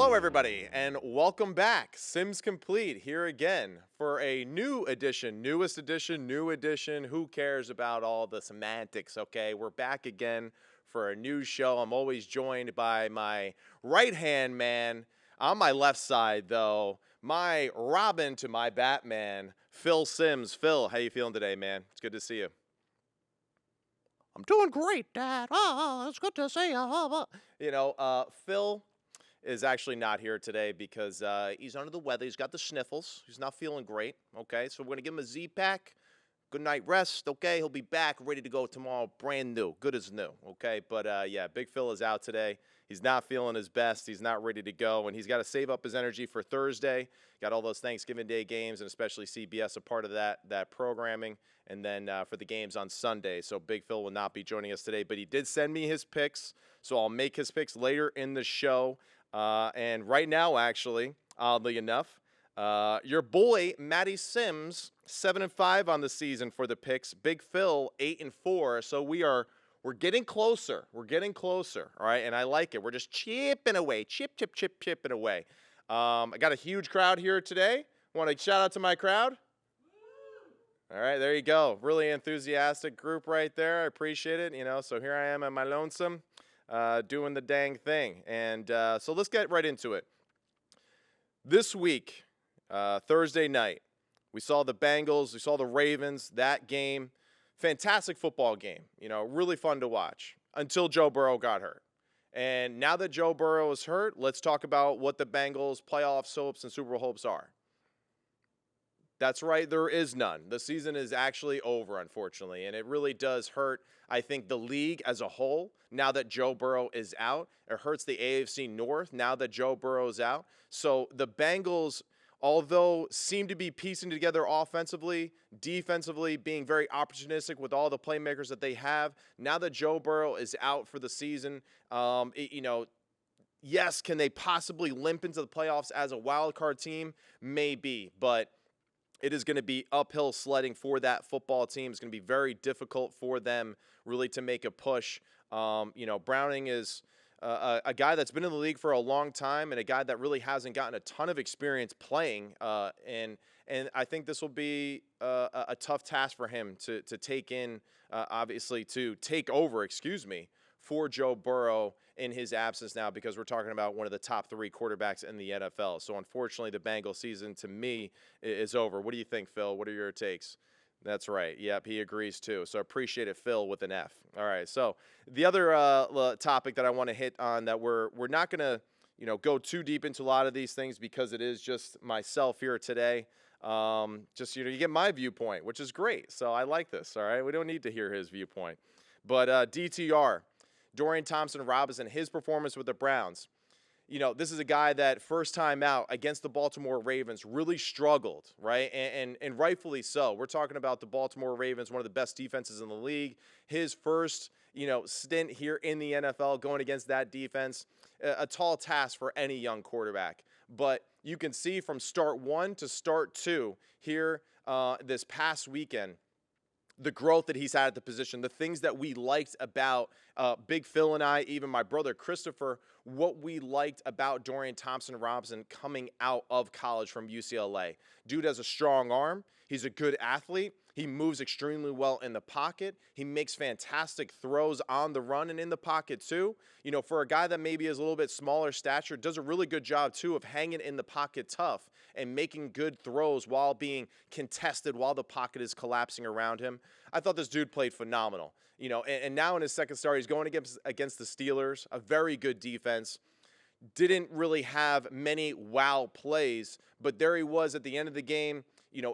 Hello, everybody, and welcome back. Sims Complete here again for a new edition, newest edition, new edition. Who cares about all the semantics, okay? We're back again for a new show. I'm always joined by my right-hand man. On my left side, though, my Robin to my Batman, Phil Sims. Phil, how you feeling today, man? It's good to see you. I'm doing great, Dad. It's good to see you. Phil is actually not here today because he's under the weather. He's got the sniffles. He's not feeling great, okay? So we're going to give him a Z-Pack. Good night rest, okay? He'll be back ready to go tomorrow, brand new, good as new, okay? But, yeah, Big Phil is out today. He's not feeling his best. He's not ready to go, and he's got to save up his energy for Thursday. Got all those Thanksgiving Day games, and especially CBS a part of that programming, and then for the games on Sunday. So Big Phil will not be joining us today, but he did send me his picks, so I'll make his picks later in the show. And right now, actually, oddly enough, your boy Matty Sims 7-5 on the season for the picks. Big Phil 8-4. So we're getting closer. We're getting closer. All right, and I like it. We're just chipping away, chipping away. I got a huge crowd here today. Want to shout out to my crowd? All right, there you go. Really enthusiastic group right there. I appreciate it. So here I am at my lonesome. Doing the dang thing. And so let's get right into it. This week, Thursday night, we saw the Bengals, we saw the Ravens, that game. Fantastic football game, really fun to watch until Joe Burrow got hurt. And now that Joe Burrow is hurt, let's talk about what the Bengals' playoff hopes and Super Bowl hopes are. That's right, there is none. The season is actually over, unfortunately, and it really does hurt, I think, the league as a whole now that Joe Burrow is out. It hurts the AFC North now that Joe Burrow is out. So the Bengals, although seem to be piecing together offensively, defensively, being very opportunistic with all the playmakers that they have, now that Joe Burrow is out for the season, yes, can they possibly limp into the playoffs as a wild card team? Maybe, but it is going to be uphill sledding for that football team. It's going to be very difficult for them really to make a push. Browning is a guy that's been in the league for a long time and a guy that really hasn't gotten a ton of experience playing. And I think this will be a tough task for him to take in, obviously, to take over, for Joe Burrow in his absence now, because we're talking about one of the top 3 quarterbacks in the NFL. So, unfortunately, the Bengals season, to me, is over. What do you think, Phil? What are your takes? That's right. Yep, he agrees, too. So, appreciate it, Phil, with an F. All right, so the other topic that I want to hit on that we're not going to, go too deep into a lot of these things because it is just myself here today. You get my viewpoint, which is great. So, I like this, all right? We don't need to hear his viewpoint. But DTR, Dorian Thompson-Robinson, his performance with the Browns. This is a guy that first time out against the Baltimore Ravens really struggled, right? And rightfully so. We're talking about the Baltimore Ravens, one of the best defenses in the league. His first, stint here in the NFL going against that defense, a tall task for any young quarterback. But you can see from start 1 to start 2 here this past weekend, the growth that he's had at the position, the things that we liked about Big Phil and I, even my brother Christopher, what we liked about Dorian Thompson-Robinson coming out of college from UCLA. Dude has a strong arm. He's a good athlete. He moves extremely well in the pocket. He makes fantastic throws on the run and in the pocket too. For a guy that maybe is a little bit smaller stature, does a really good job too of hanging in the pocket tough and making good throws while being contested while the pocket is collapsing around him. I thought this dude played phenomenal. And now in his second start, he's going against the Steelers, a very good defense. Didn't really have many wow plays, but there he was at the end of the game.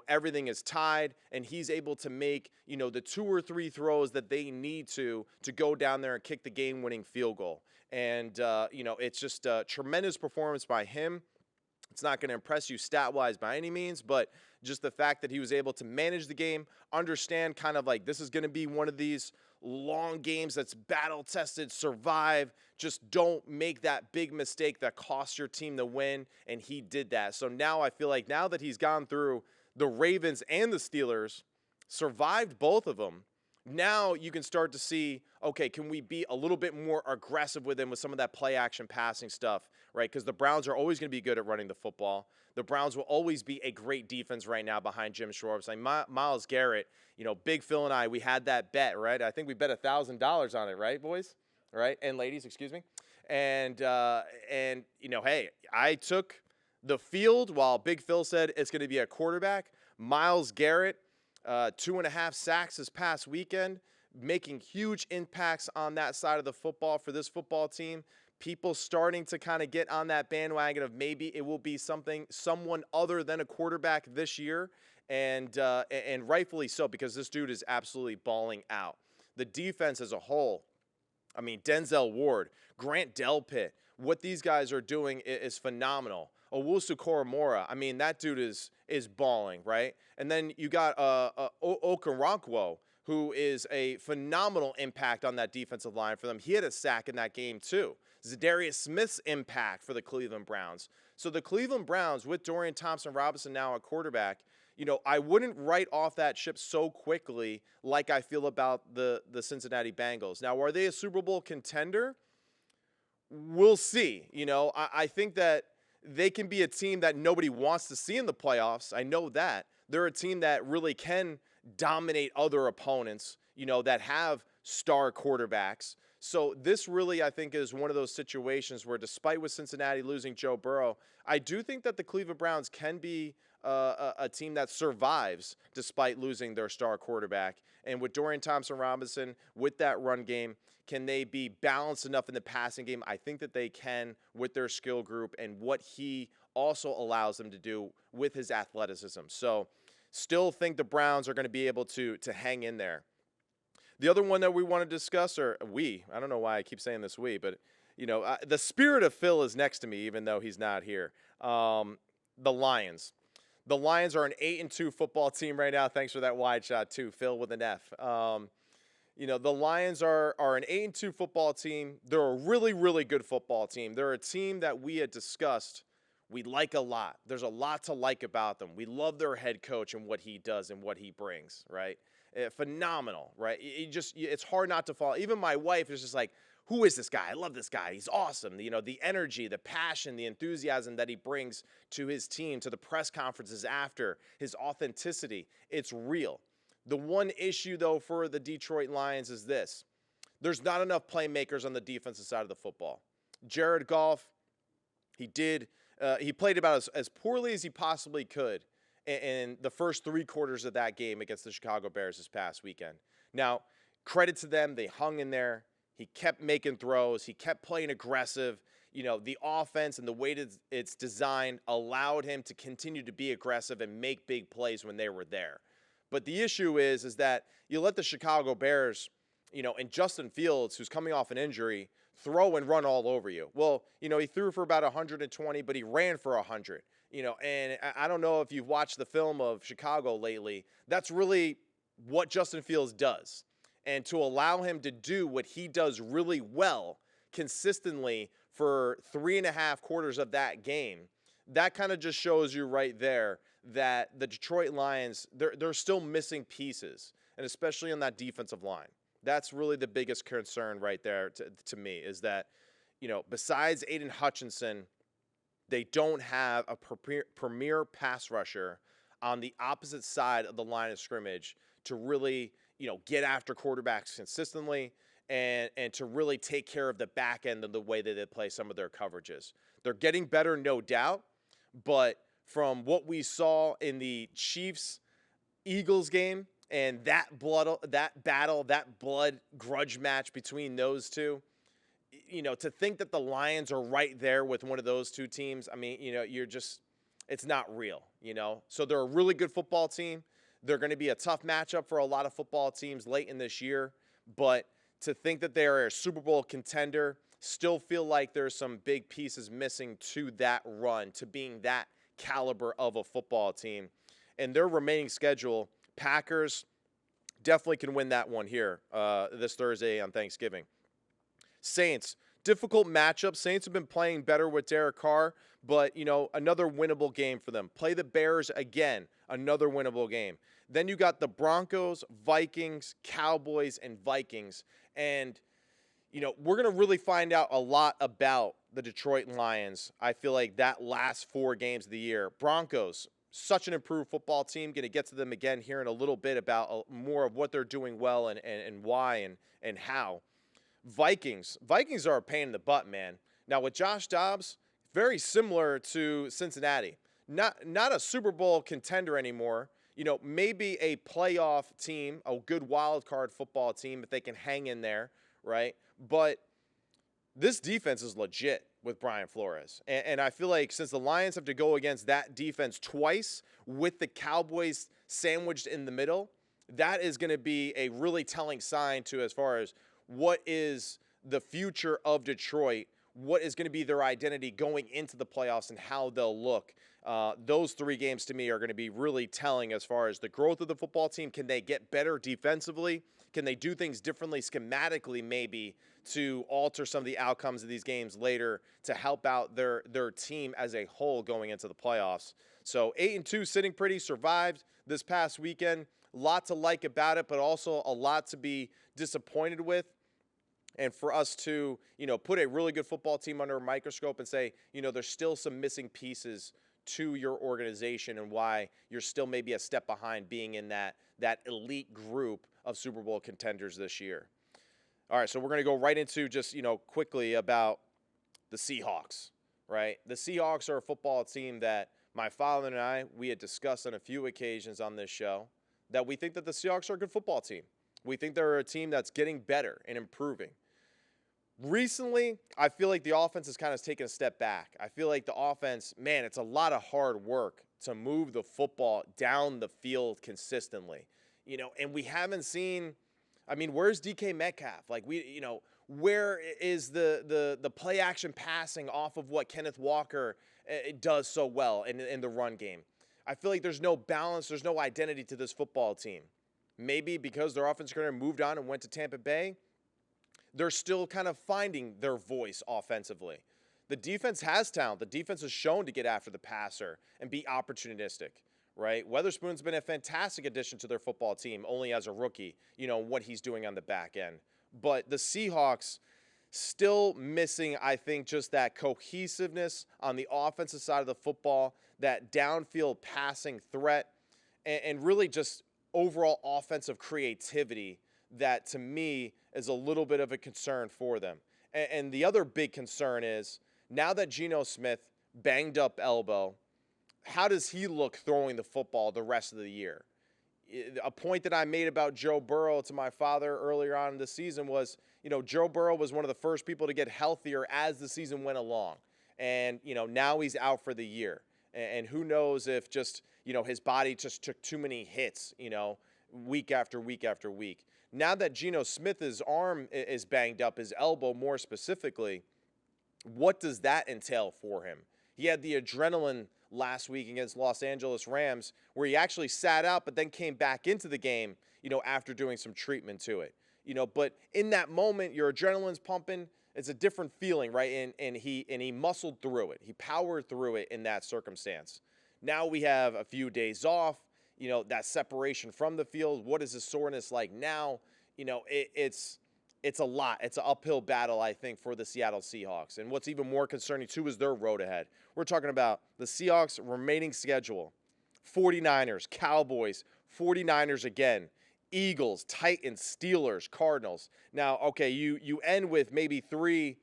Everything is tied, and he's able to make, the 2 or 3 throws that they need to go down there and kick the game-winning field goal. And, it's just a tremendous performance by him. It's not going to impress you stat-wise by any means, but just the fact that he was able to manage the game, understand kind of like this is going to be one of these long games that's battle-tested, survive, just don't make that big mistake that costs your team the win, and he did that. So now I feel like now that he's gone through the Ravens and the Steelers, survived both of them, Now you can start to see, okay, can we be a little bit more aggressive with them with some of that play action passing stuff, right? Because the Browns are always going to be good at running the football. The Browns will always be a great defense right now behind Jim Schwartz. Like Myles Garrett, Big Phil and I, we had that bet, right? I think we bet $1,000 on it, right, boys? Right? And ladies, excuse me. And hey, I took the field while Big Phil said it's going to be a quarterback. Myles Garrett, 2.5 sacks this past weekend, making huge impacts on that side of the football for this football team. People starting to kind of get on that bandwagon of maybe it will be someone other than a quarterback this year, and rightfully so, because this dude is absolutely balling out. The defense as a whole, I mean, Denzel Ward, Grant Delpit, what these guys are doing is phenomenal. Owusu Koromora, I mean, that dude is balling, right? And then you got Okoronkwo, who is a phenomenal impact on that defensive line for them. He had a sack in that game too. Zadarius Smith's impact for the Cleveland Browns. So the Cleveland Browns, with Dorian Thompson-Robinson now at quarterback, I wouldn't write off that ship so quickly like I feel about the Cincinnati Bengals. Now, are they a Super Bowl contender? We'll see. I think that they can be a team that nobody wants to see in the playoffs. I know that. They're a team that really can dominate other opponents, that have star quarterbacks. So this really, I think, is one of those situations where, despite with Cincinnati losing Joe Burrow, I do think that the Cleveland Browns can be a team that survives despite losing their star quarterback. And with Dorian Thompson-Robinson, with that run game, can they be balanced enough in the passing game? I think that they can with their skill group and what he also allows them to do with his athleticism. So still think the Browns are going to be able to hang in there. The other one that we want to discuss, I don't know why I keep saying this we, but, the spirit of Phil is next to me, even though he's not here. The Lions. The Lions are an 8-2 football team right now. Thanks for that wide shot, too, Phil with an F. The Lions are an 8-2 football team. They're a really, really good football team. They're a team that we had discussed we like a lot. There's a lot to like about them. We love their head coach and what he does and what he brings, right? Phenomenal, right? It's hard not to follow. Even my wife is just like, who is this guy? I love this guy. He's awesome. The energy, the passion, the enthusiasm that he brings to his team, to the press conferences after, his authenticity, it's real. The one issue, though, for the Detroit Lions is this. There's not enough playmakers on the defensive side of the football. Jared Goff, he played about as poorly as he possibly could in the first 3 quarters of that game against the Chicago Bears this past weekend. Now, credit to them. They hung in there. He kept making throws. He kept playing aggressive. The offense and the way it's designed allowed him to continue to be aggressive and make big plays when they were there. But the issue is that you let the Chicago Bears, and Justin Fields, who's coming off an injury, throw and run all over you. Well, he threw for about 120, but he ran for 100. And I don't know if you've watched the film of Chicago lately. That's really what Justin Fields does. And to allow him to do what he does really well consistently for 3.5 quarters of that game, that kind of just shows you right there that the Detroit Lions, they're still missing pieces, and especially on that defensive line. That's really the biggest concern right there to me, is that, besides Aiden Hutchinson, they don't have a premier pass rusher on the opposite side of the line of scrimmage to really, get after quarterbacks consistently and to really take care of the back end of the way that they play some of their coverages. They're getting better, no doubt, but from what we saw in the Chiefs-Eagles game and that blood grudge match between those two, to think that the Lions are right there with one of those two teams, I mean, it's not real, So they're a really good football team. They're going to be a tough matchup for a lot of football teams late in this year, but to think that they are a Super Bowl contender, still feel like there's some big pieces missing to that run, to being that caliber of a football team. And their remaining schedule, Packers definitely can win that one here this Thursday on Thanksgiving. Saints, difficult matchup. Saints have been playing better with Derek Carr, but, another winnable game for them. Play the Bears again, another winnable game. Then you got the Broncos, Vikings, Cowboys, and Vikings. And, we're going to really find out a lot about the Detroit Lions. I feel like that last 4 games of the year. Broncos, such an improved football team. Going to get to them again here in a little bit about more of what they're doing well and why and how. Vikings are a pain in the butt, man. Now with Josh Dobbs, very similar to Cincinnati. Not a Super Bowl contender anymore. Maybe a playoff team, a good wild card football team if they can hang in there, right? But this defense is legit with Brian Flores. And I feel like since the Lions have to go against that defense twice with the Cowboys sandwiched in the middle, that is going to be a really telling sign to as far as what is the future of Detroit, what is going to be their identity going into the playoffs and how they'll look. Those 3 games to me are going to be really telling as far as the growth of the football team. Can they get better defensively? Can they do things differently schematically maybe to alter some of the outcomes of these games later to help out their team as a whole going into the playoffs? So 8-2 sitting pretty, survived this past weekend. A lot to like about it, but also a lot to be disappointed with. And for us to, put a really good football team under a microscope and say, there's still some missing pieces to your organization and why you're still maybe a step behind being in that elite group of Super Bowl contenders this year. All right, so we're going to go right into just, quickly about the Seahawks, right? The Seahawks are a football team that my father and I, we had discussed on a few occasions on this show that we think that the Seahawks are a good football team. We think they're a team that's getting better and improving. Recently, I feel like the offense has kind of taken a step back. I feel like the offense, man, it's a lot of hard work to move the football down the field consistently. And we haven't seen, where's DK Metcalf? Like where is the play action passing off of what Kenneth Walker does so well in the run game? I feel like there's no balance, there's no identity to this football team. Maybe because their offensive coordinator moved on and went to Tampa Bay, they're still kind of finding their voice offensively. The defense has talent. The defense is shown to get after the passer and be opportunistic, right? Weatherspoon's been a fantastic addition to their football team, only as a rookie, what he's doing on the back end. But the Seahawks still missing, I think, just that cohesiveness on the offensive side of the football, that downfield passing threat, and really just overall offensive creativity that, to me, is a little bit of a concern for them. And the other big concern is, now that Geno Smith banged up elbow, how does he look throwing the football the rest of the year? A point that I made about Joe Burrow to my father earlier on in the season was, Joe Burrow was one of the first people to get healthier as the season went along. And, now he's out for the year. And who knows if just, his body just took too many hits, week after week after week. Now that Geno Smith's arm is banged up, his elbow more specifically, what does that entail for him? He had the adrenaline last week against Los Angeles Rams where he actually sat out but then came back into the game, after doing some treatment to it. But in that moment, your adrenaline's pumping. It's a different feeling, right? And he muscled through it. He powered through it in that circumstance. Now we have a few days off. That separation from the field. What is the soreness like now? It's a lot. It's an uphill battle, I think, for the Seattle Seahawks. And what's even more concerning, too, is their road ahead. We're talking about the Seahawks' remaining schedule. 49ers, Cowboys, 49ers again, Eagles, Titans, Steelers, Cardinals. Now, okay, you end with maybe 3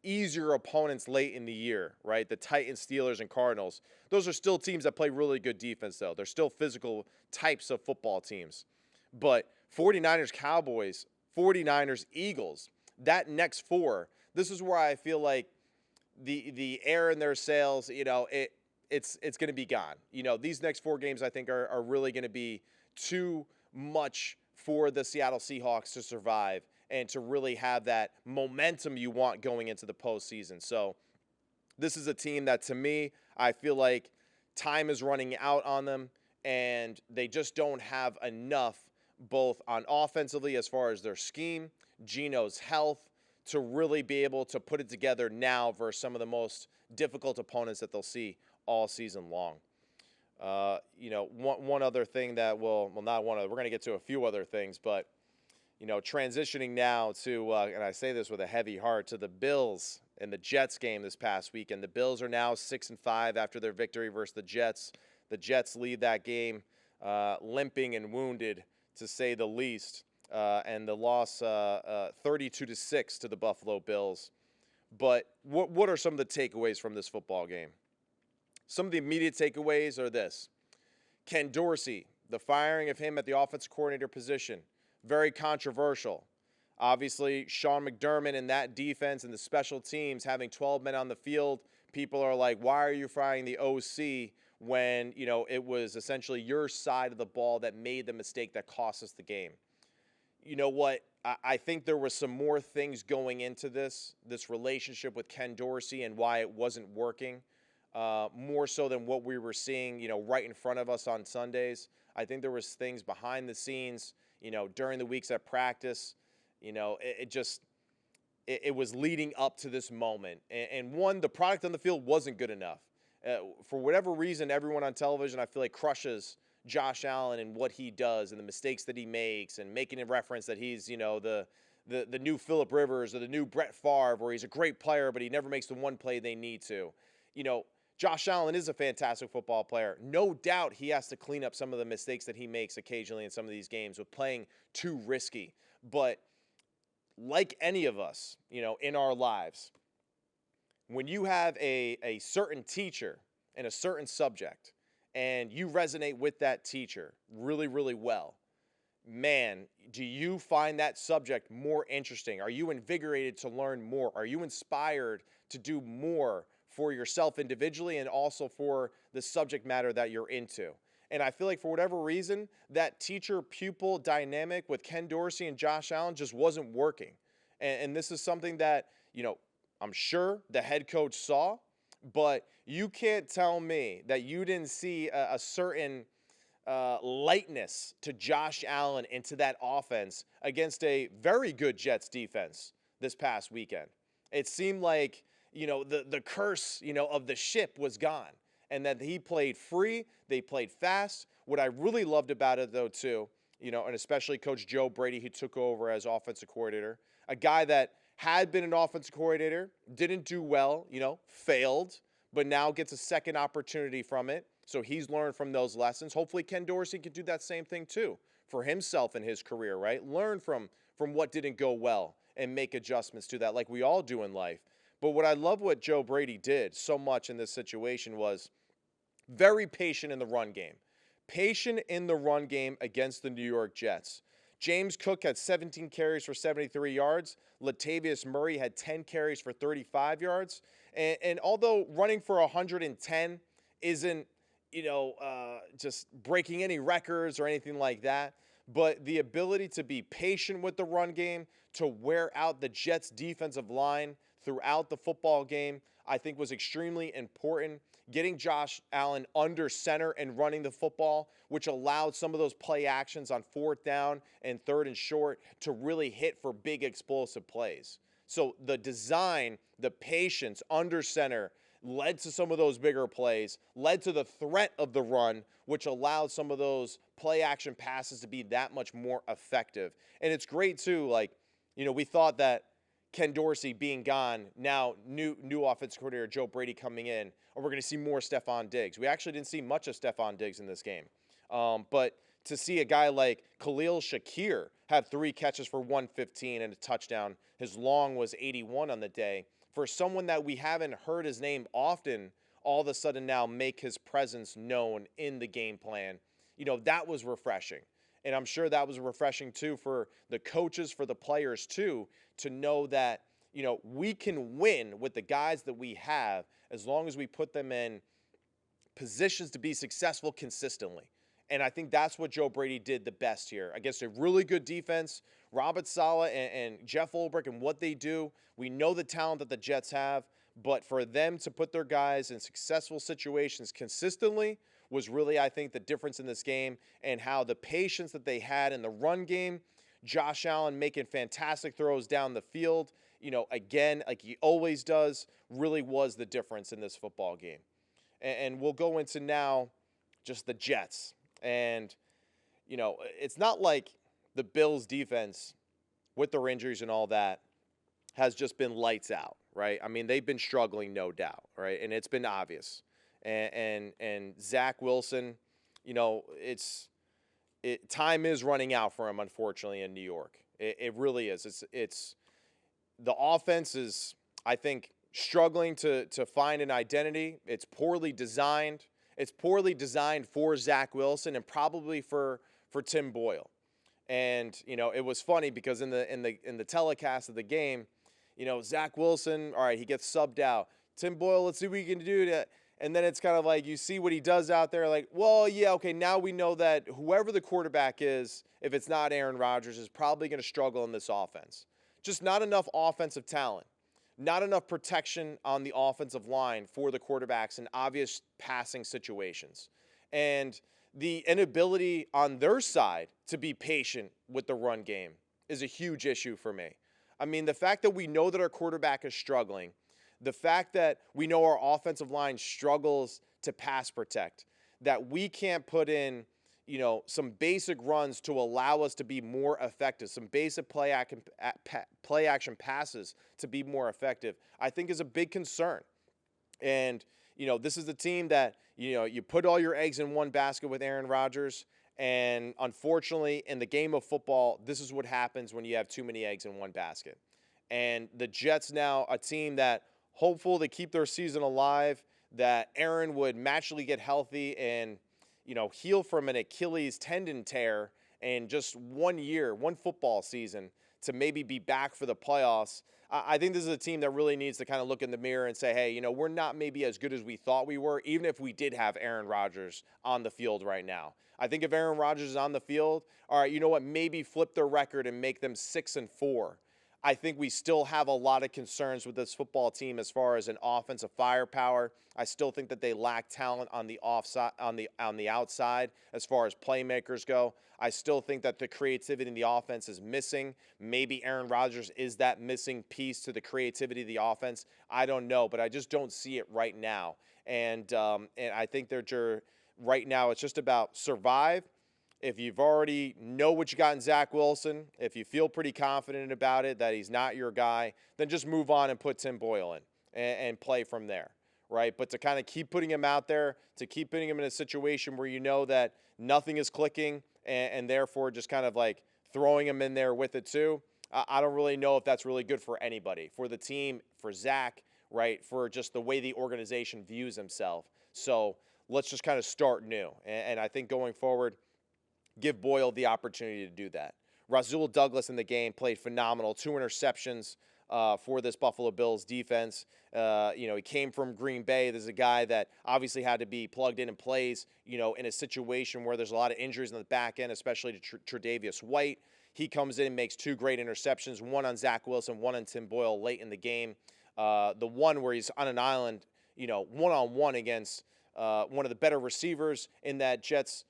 easier opponents late in the year, right? The Titans, Steelers, and Cardinals. Those are still teams that play really good defense, though. They're still physical types of football teams. But 49ers, Cowboys, 49ers, Eagles, that next 4, this is where I feel like the air in their sails, it's going to be gone. These next 4 games I think are really going to be too much for the Seattle Seahawks to survive and to really have that momentum you want going into the postseason. So this is a team that, to me, I feel like time is running out on them, and they just don't have enough, both on offensively as far as their scheme, Geno's health, to really be able to put it together now versus some of the most difficult opponents that they'll see all season long. One other thing that not one other, we're going to get to a few other things, but, transitioning now to, and I say this with a heavy heart, to the Bills and the Jets game this past weekend. The Bills are now 6-5 after their victory versus the Jets. The Jets lead that game limping and wounded, to say the least, and the loss 32-6 to the Buffalo Bills. But what are some of the takeaways from this football game? Some of the immediate takeaways are this. Ken Dorsey, the firing of him at the offensive coordinator position, very controversial. Obviously, Sean McDermott and that defense and the special teams having 12 men on the field, people are like, why are you firing the OC when, it was essentially your side of the ball that made the mistake that cost us the game? You know what? I think there was some more things going into this relationship with Ken Dorsey and why it wasn't working. More so than what we were seeing, right in front of us on Sundays. I think there was things behind the scenes, during the weeks at practice. It was leading up to this moment. And one, the product on the field wasn't good enough. For whatever reason, everyone on television, I feel like, crushes Josh Allen and what he does and the mistakes that he makes, and making a reference that he's, the new Phillip Rivers or the new Brett Favre, where he's a great player, but he never makes the one play they need to. Josh Allen is a fantastic football player. No doubt he has to clean up some of the mistakes that he makes occasionally in some of these games with playing too risky. But like any of us, in our lives, when you have a certain teacher in a certain subject and you resonate with that teacher really, really well, man, do you find that subject more interesting? Are you invigorated to learn more? Are you inspired to do more for yourself individually and also for the subject matter that you're into? And I feel like for whatever reason, that teacher-pupil dynamic with Ken Dorsey and Josh Allen just wasn't working. And this is something that, I'm sure the head coach saw, but you can't tell me that you didn't see a certain lightness to Josh Allen into that offense against a very good Jets defense this past weekend. It seemed like, the curse, of the ship was gone, and that he played free. They played fast. What I really loved about it, though, too, and especially Coach Joe Brady, who took over as offensive coordinator, a guy that had been an offensive coordinator, didn't do well, failed, but now gets a second opportunity from it. So he's learned from those lessons. Hopefully Ken Dorsey can do that same thing, too, for himself in his career, right? Learn from what didn't go well and make adjustments to that, like we all do in life. But what I love what Joe Brady did so much in this situation was very patient in the run game. Patient in the run game against the New York Jets. James Cook had 17 carries for 73 yards. Latavius Murray had 10 carries for 35 yards. And although running for 110 isn't, just breaking any records or anything like that, but the ability to be patient with the run game, to wear out the Jets' defensive line throughout the football game, I think was extremely important. Getting Josh Allen under center and running the football, which allowed some of those play actions on 4th down and 3rd and short to really hit for big explosive plays. So the design, the patience under center led to some of those bigger plays, led to the threat of the run, which allowed some of those play action passes to be that much more effective. And it's great too, we thought that Ken Dorsey being gone, now new offensive coordinator Joe Brady coming in, and we're going to see more Stephon Diggs. We actually didn't see much of Stephon Diggs in this game. But to see a guy like Khalil Shakir have 3 catches for 115 and a touchdown, his long was 81 on the day, for someone that we haven't heard his name often, all of a sudden now make his presence known in the game plan, that was refreshing. And I'm sure that was refreshing, too, for the coaches, for the players, too, to know that, we can win with the guys that we have as long as we put them in positions to be successful consistently. And I think that's what Joe Brady did the best here against a really good defense. Robert Saleh and Jeff Ulbrich and what they do, we know the talent that the Jets have, but for them to put their guys in successful situations consistently was really, I think, the difference in this game, and how the patience that they had in the run game, Josh Allen making fantastic throws down the field, again, like he always does, really was the difference in this football game. And we'll go into now just the Jets. And, it's not like the Bills defense with their injuries and all that has just been lights out, right? I mean, they've been struggling, no doubt, right? And it's been obvious. And Zach Wilson, time is running out for him, unfortunately, in New York. It really is. It's the offense is, I think, struggling to find an identity. It's poorly designed. It's poorly designed for Zach Wilson and probably for Tim Boyle. And it was funny because in the telecast of the game, Zach Wilson, all right, he gets subbed out. Tim Boyle, let's see what he can do to. And then it's kind of like you see what he does out there, like, well, yeah, okay, now we know that whoever the quarterback is, if it's not Aaron Rodgers, is probably going to struggle in this offense. Just not enough offensive talent, not enough protection on the offensive line for the quarterbacks in obvious passing situations. And the inability on their side to be patient with the run game is a huge issue for me. I mean, the fact that we know that our quarterback is struggling, the fact that we know our offensive line struggles to pass protect, that we can't put in, some basic runs to allow us to be more effective, some basic play action passes to be more effective, I think is a big concern. And, this is the team that, you put all your eggs in one basket with Aaron Rodgers. And unfortunately, in the game of football, this is what happens when you have too many eggs in one basket. And the Jets now, a team that hopeful to keep their season alive, that Aaron would magically get healthy and, heal from an Achilles tendon tear in just 1 year, one football season to maybe be back for the playoffs. I think this is a team that really needs to kind of look in the mirror and say, hey, we're not maybe as good as we thought we were, even if we did have Aaron Rodgers on the field right now. I think if Aaron Rodgers is on the field, all right, you know what, maybe flip their record and make them 6-4. I think we still have a lot of concerns with this football team as far as an offensive firepower. I still think that they lack talent on the offside, on the outside as far as playmakers go. I still think that the creativity in the offense is missing. Maybe Aaron Rodgers is that missing piece to the creativity of the offense. I don't know, but I just don't see it right now. And I think they're right now it's just about survive. If you've already know what you got in Zach Wilson, if you feel pretty confident about it, that he's not your guy, then just move on and put Tim Boyle in and play from there, right? But to kind of keep putting him out there, to keep putting him in a situation where you know that nothing is clicking and therefore just kind of like throwing him in there with it too, I don't really know if that's really good for anybody, for the team, for Zach, right, for just the way the organization views himself. So let's just kind of start new. And I think going forward, give Boyle the opportunity to do that. Rasul Douglas in the game played phenomenal. 2 interceptions for this Buffalo Bills defense. He came from Green Bay. This is a guy that obviously had to be plugged in and plays, in a situation where there's a lot of injuries in the back end, especially to Tre'Davious White. He comes in and makes 2 great interceptions, one on Zach Wilson, one on Tim Boyle late in the game. The one where he's on an island, one-on-one against one of the better receivers in that Jets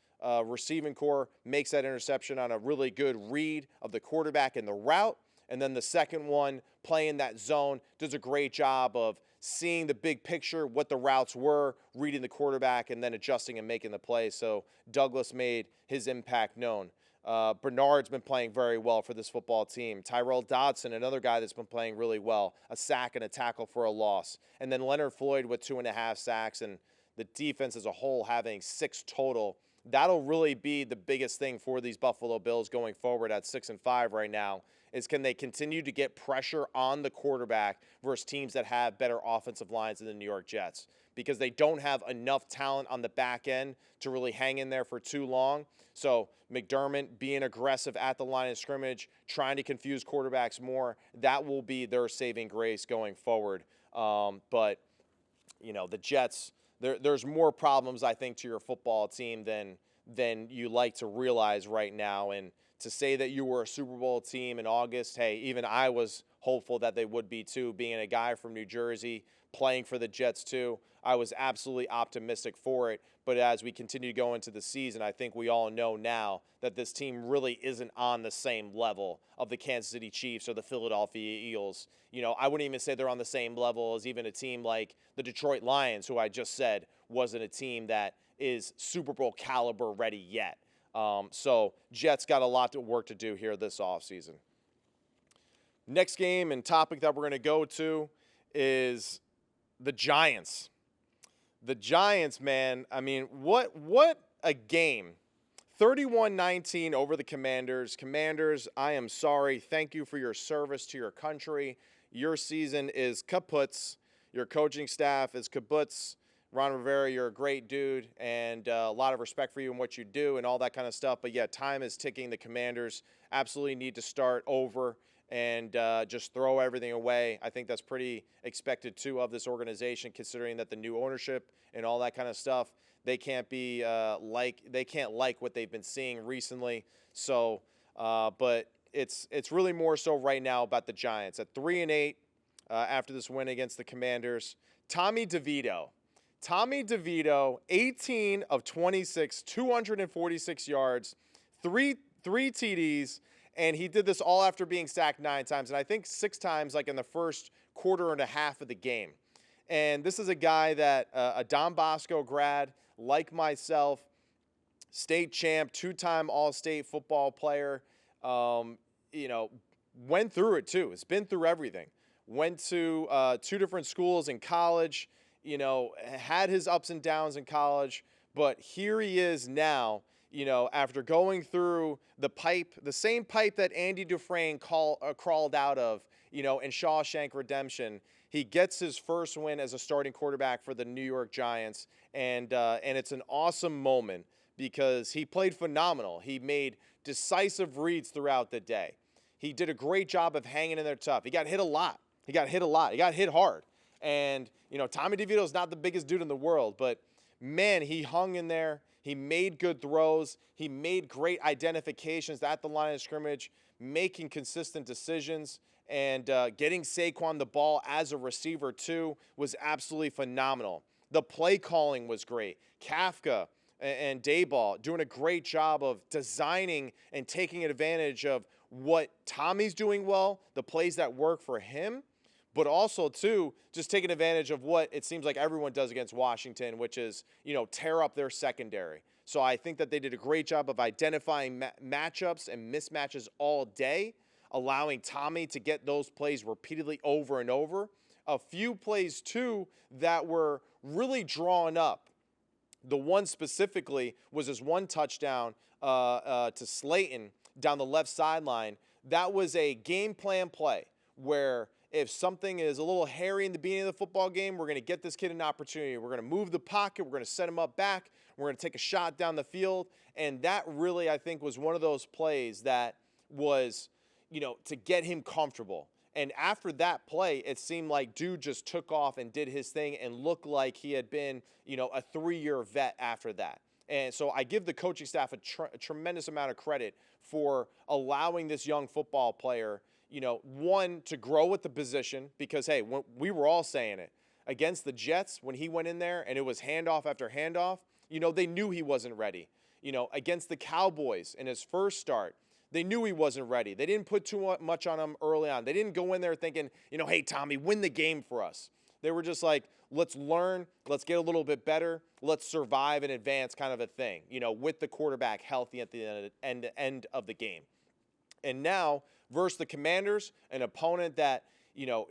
receiving core, makes that interception on a really good read of the quarterback and the route. And then the second one, playing that zone, does a great job of seeing the big picture, what the routes were, reading the quarterback, and then adjusting and making the play. So Douglas made his impact known. Bernard's been playing very well for this football team. Tyrell Dodson, another guy that's been playing really well, a sack and a tackle for a loss. And then Leonard Floyd with 2.5 sacks, and the defense as a whole having 6 total. That'll really be the biggest thing for these Buffalo Bills going forward at 6-5 right now, is can they continue to get pressure on the quarterback versus teams that have better offensive lines than the New York Jets, because they don't have enough talent on the back end to really hang in there for too long. So McDermott being aggressive at the line of scrimmage, trying to confuse quarterbacks more, that will be their saving grace going forward. But, the Jets, there's more problems, I think, to your football team than you like to realize right now. And to say that you were a Super Bowl team in August, hey, even I was hopeful that they would be too, being a guy from New Jersey, playing for the Jets too. I was absolutely optimistic for it. But as we continue to go into the season, I think we all know now that this team really isn't on the same level of the Kansas City Chiefs or the Philadelphia Eagles. I wouldn't even say they're on the same level as even a team like the Detroit Lions, who I just said wasn't a team that is Super Bowl caliber ready yet. So Jets got a lot of work to do here this offseason. Next game and topic that we're going to go to is the Giants. The Giants, man, I mean, what a game. 31-19 over the Commanders. Commanders, I am sorry. Thank you for your service to your country. Your season is kaputs. Your coaching staff is kaputs. Ron Rivera, you're a great dude, and a lot of respect for you and what you do and all that kind of stuff. But, yeah, time is ticking. The Commanders absolutely need to start over and just throw everything away. I think that's pretty expected, too, of this organization, considering that the new ownership and all that kind of stuff, they can't be like what they've been seeing recently. So, but it's really more so right now about the Giants. At 3-8 after this win against the Commanders, Tommy DeVito, 18 of 26, 246 yards, three TDs, and he did this all after being sacked 9 times, and I think 6 times like in the first quarter and a half of the game. And this is a guy that a Don Bosco grad like myself, state champ, 2-time All-State football player, went through it too. It's been through everything. Went to 2 different schools in college, had his ups and downs in college, but here he is now, after going through the same pipe that Andy Dufresne crawled out of, in Shawshank Redemption. He gets his first win as a starting quarterback for the New York Giants, and it's an awesome moment because he played phenomenal. He made decisive reads throughout the day. He did a great job of hanging in there tough. He got hit a lot. He got hit hard. And, Tommy DeVito is not the biggest dude in the world, but, man, he hung in there. He made good throws. He made great identifications at the line of scrimmage, making consistent decisions, and getting Saquon the ball as a receiver, too, was absolutely phenomenal. The play calling was great. Kafka and Dayball doing a great job of designing and taking advantage of what Tommy's doing well, the plays that work for him, but also, too, just taking advantage of what it seems like everyone does against Washington, which is, tear up their secondary. So I think that they did a great job of identifying matchups and mismatches all day, allowing Tommy to get those plays repeatedly over and over. A few plays, too, that were really drawn up. The one specifically was his one touchdown to Slayton down the left sideline. That was a game plan play where if something is a little hairy in the beginning of the football game, we're going to get this kid an opportunity. We're going to move the pocket. We're going to set him up back. We're going to take a shot down the field. And that really, I think, was one of those plays that was, to get him comfortable. And after that play, it seemed like dude just took off and did his thing and looked like he had been, a 3-year vet after that. And so I give the coaching staff a tremendous amount of credit for allowing this young football player, one, to grow with the position because, hey, we were all saying it. Against the Jets, when he went in there and it was handoff after handoff, they knew he wasn't ready. Against the Cowboys in his first start, they knew he wasn't ready. They didn't put too much on him early on. They didn't go in there thinking, hey, Tommy, win the game for us. They were just like, let's learn, let's get a little bit better, let's survive and advance kind of a thing, with the quarterback healthy at the end of the game. And now, versus the Commanders, an opponent that,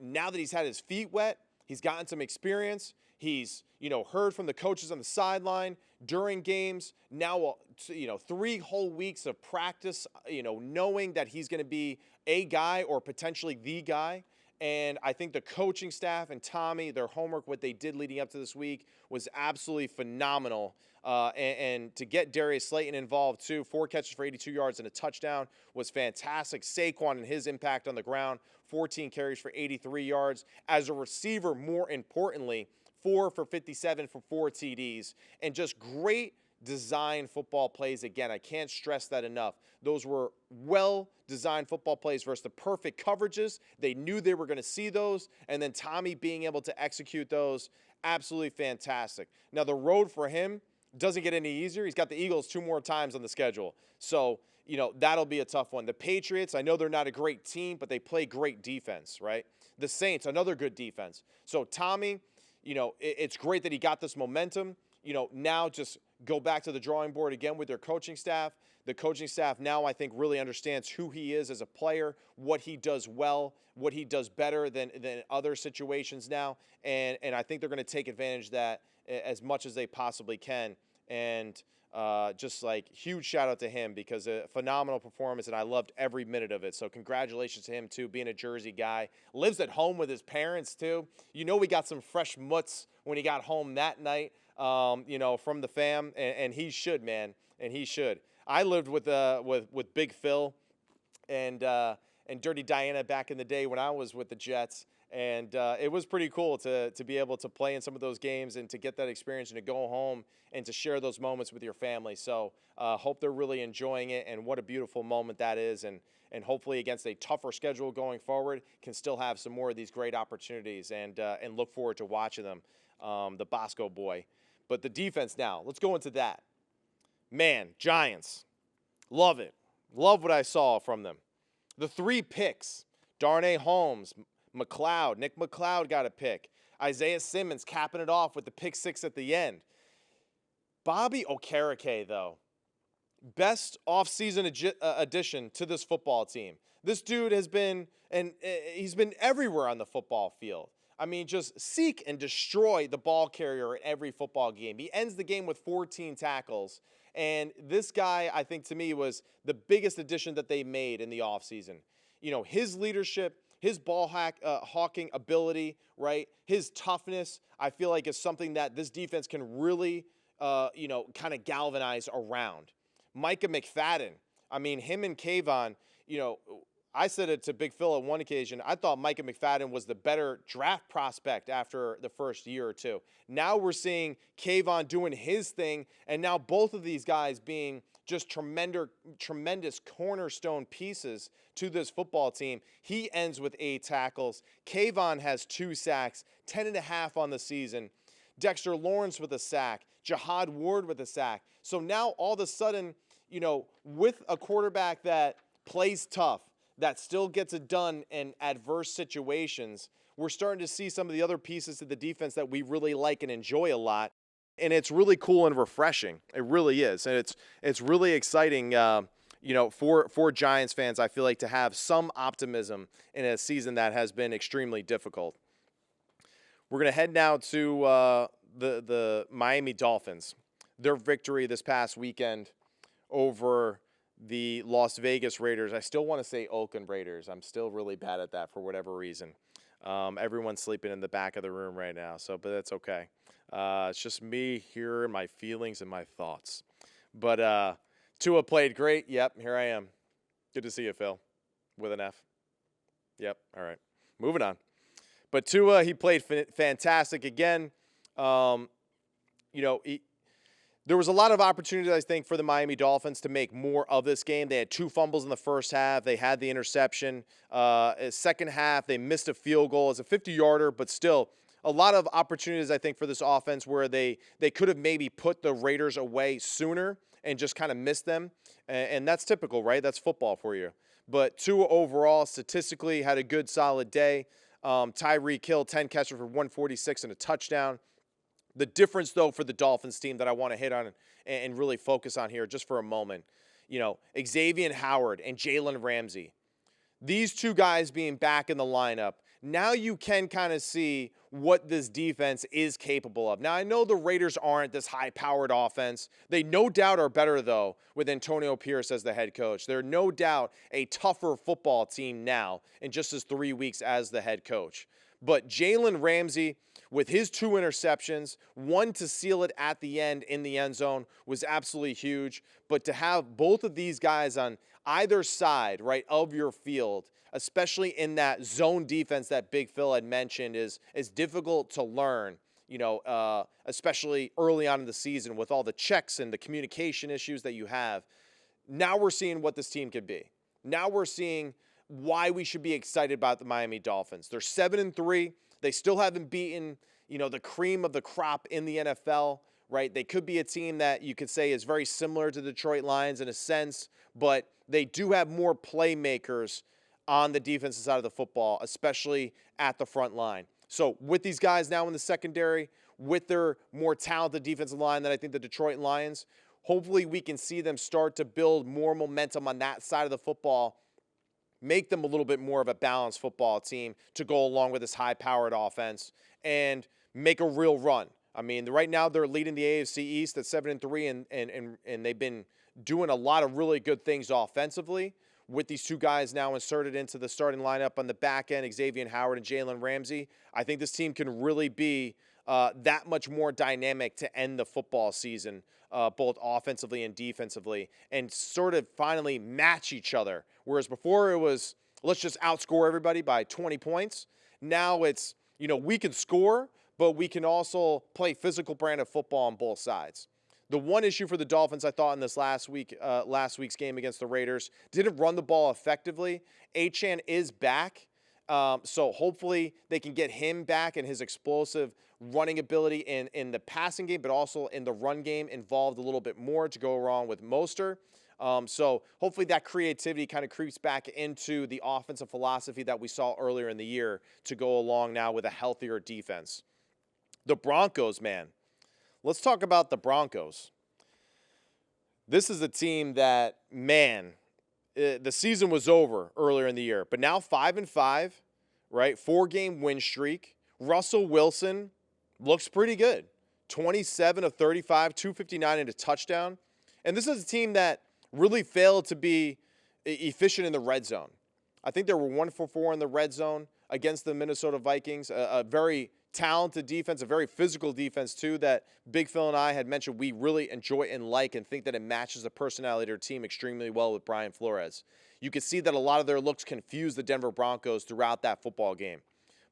now that he's had his feet wet, he's gotten some experience, he's, heard from the coaches on the sideline during games, now, 3 whole weeks of practice, knowing that he's going to be a guy or potentially the guy. And I think the coaching staff and Tommy, their homework, what they did leading up to this week was absolutely phenomenal. And to get Darius Slayton involved, too, 4 catches for 82 yards and a touchdown was fantastic. Saquon and his impact on the ground, 14 carries for 83 yards. As a receiver, more importantly, 4 for 57 for 4 TDs. And just great well-designed football plays again. I can't stress that enough. Those were well-designed football plays versus the perfect coverages. They knew they were going to see those, and then Tommy being able to execute those, absolutely fantastic. Now, the road for him doesn't get any easier. He's got the Eagles 2 more times on the schedule. So, that'll be a tough one. The Patriots, I know they're not a great team, but they play great defense, right? The Saints, another good defense. So, Tommy, it's great that he got this momentum. Now just go back to the drawing board again with their coaching staff. The coaching staff now, I think, really understands who he is as a player, what he does well, what he does better than other situations now. And I think they're going to take advantage of that as much as they possibly can. And just huge shout out to him because a phenomenal performance, and I loved every minute of it. So congratulations to him, too, being a Jersey guy. Lives at home with his parents, too. We got some fresh mutts when he got home that night, from the fam, and he should, man, and he should. I lived with Big Phil and Dirty Diana back in the day when I was with the Jets, and it was pretty cool to be able to play in some of those games and to get that experience and to go home and to share those moments with your family. So hope they're really enjoying it, and what a beautiful moment that is, and hopefully against a tougher schedule going forward can still have some more of these great opportunities, and look forward to watching them, the Bosco boy. But the defense now, let's go into that. Man, Giants, love it. Love what I saw from them. The 3 picks, Darnay Holmes, Nick McLeod got a pick. Isaiah Simmons capping it off with the pick 6 at the end. Bobby Okereke, though, best offseason addition to this football team. This dude has been, and he's been everywhere on the football field. I mean, just seek and destroy the ball carrier in every football game. He ends the game with 14 tackles. And this guy, I think, to me, was the biggest addition that they made in the offseason. His leadership, his ball hawking ability, right? His toughness, I feel like is something that this defense can really, kind of galvanize around. Micah McFadden, I mean, him and Kayvon, I said it to Big Phil on one occasion. I thought Micah McFadden was the better draft prospect after the first year or two. Now we're seeing Kayvon doing his thing, and now both of these guys being just tremendous cornerstone pieces to this football team. He ends with 8 tackles. Kayvon has 2 sacks, 10.5 on the season. Dexter Lawrence with a sack. Jihad Ward with a sack. So now all of a sudden, with a quarterback that plays tough, that still gets it done in adverse situations, we're starting to see some of the other pieces to the defense that we really like and enjoy a lot. And it's really cool and refreshing. It really is. And it's really exciting, for Giants fans, I feel like, to have some optimism in a season that has been extremely difficult. We're going to head now to the Miami Dolphins. Their victory this past weekend over the Las Vegas Raiders. I still want to say Oakland Raiders. I'm still really bad at that for whatever reason. Everyone's sleeping in the back of the room right now, but that's okay. It's just me here and my feelings and my thoughts. But Tua played great. Yep, here I am. Good to see you, Phil, with an F. Yep, all right. Moving on. But Tua, he played fantastic again. There was a lot of opportunities, I think, for the Miami Dolphins to make more of this game. They had 2 fumbles in the first half. They had the interception. Second half, they missed a field goal. It's a 50-yarder, but still a lot of opportunities, I think, for this offense where they could have maybe put the Raiders away sooner and just kind of missed them. And that's typical, right? That's football for you. But Tua overall, statistically, had a good, solid day. Tyreek Hill, 10 catches for 146 and a touchdown. The difference, though, for the Dolphins team that I want to hit on and really focus on here just for a moment, Xavier Howard and Jalen Ramsey, these 2 guys being back in the lineup, now you can kind of see what this defense is capable of. Now, I know the Raiders aren't this high-powered offense. They no doubt are better, though, with Antonio Pierce as the head coach. They're no doubt a tougher football team now in just his 3 weeks as the head coach. But Jalen Ramsey, with his 2 interceptions, 1 to seal it at the end in the end zone, was absolutely huge. But to have both of these guys on either side, right, of your field, especially in that zone defense that Big Phil had mentioned is difficult to learn. especially early on in the season with all the checks and the communication issues that you have. Now we're seeing what this team could be. Now we're seeing why we should be excited about the Miami Dolphins. They're 7-3. They still haven't beaten, the cream of the crop in the NFL, right? They could be a team that you could say is very similar to Detroit Lions in a sense, but they do have more playmakers on the defensive side of the football, especially at the front line. So with these guys now in the secondary, with their more talented defensive line than I think the Detroit Lions, hopefully we can see them start to build more momentum on that side of the football, make them a little bit more of a balanced football team to go along with this high-powered offense and make a real run. I mean, right now they're leading the AFC East at 7-3, and they've been doing a lot of really good things offensively with these two guys now inserted into the starting lineup on the back end, Xavier Howard and Jalen Ramsey. I think this team can really be that much more dynamic to end the football season, both offensively and defensively, and sort of finally match each other. Whereas before it was, let's just outscore everybody by 20 points. Now it's, we can score, but we can also play physical brand of football on both sides. The one issue for the Dolphins, I thought, in this last week's game against the Raiders, didn't run the ball effectively. Achane is back, so hopefully they can get him back and his explosive running ability in the passing game, but also in the run game involved a little bit more to go along with Mostert. So hopefully that creativity kind of creeps back into the offensive philosophy that we saw earlier in the year to go along now with a healthier defense. The Broncos, man. Let's talk about the Broncos. This is a team that, the season was over earlier in the year, but now 5-5, right? 4-game win streak. Russell Wilson looks pretty good. 27 of 35, 259 and a touchdown. And this is a team that really failed to be efficient in the red zone. I think they were 1 for 4 in the red zone against the Minnesota Vikings, a very talented defense, a very physical defense too that Big Phil and I had mentioned we really enjoy and like and think that it matches the personality of their team extremely well with Brian Flores. You can see that a lot of their looks confused the Denver Broncos throughout that football game.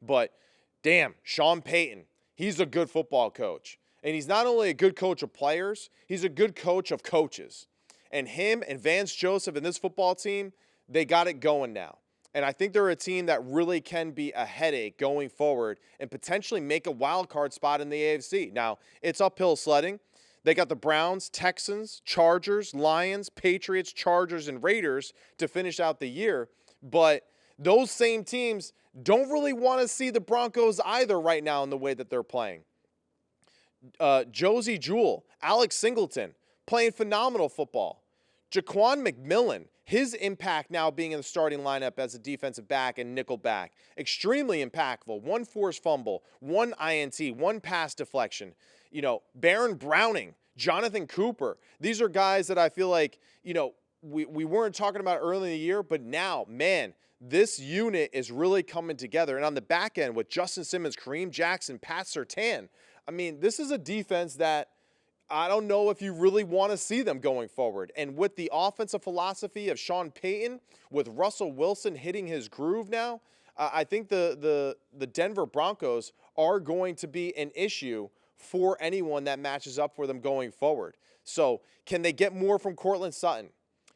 But damn, Sean Payton, he's a good football coach. And he's not only a good coach of players, he's a good coach of coaches. And him and Vance Joseph and this football team, they got it going now. And I think they're a team that really can be a headache going forward and potentially make a wild card spot in the AFC. Now, it's uphill sledding. They got the Browns, Texans, Chargers, Lions, Patriots, Chargers, and Raiders to finish out the year. But those same teams don't really want to see the Broncos either right now in the way that they're playing. Josie Jewell, Alex Singleton, playing phenomenal football. Jaquan McMillan, his impact now being in the starting lineup as a defensive back and nickel back, extremely impactful. 1 forced fumble, 1 INT, 1 pass deflection. Baron Browning, Jonathan Cooper. These are guys that I feel like, we weren't talking about early in the year, but now, man, this unit is really coming together. And on the back end with Justin Simmons, Kareem Jackson, Pat Surtain, I mean, this is a defense that I don't know if you really want to see them going forward. And with the offensive philosophy of Sean Payton, with Russell Wilson hitting his groove now, I think the Denver Broncos are going to be an issue for anyone that matches up for them going forward. So can they get more from Cortland Sutton?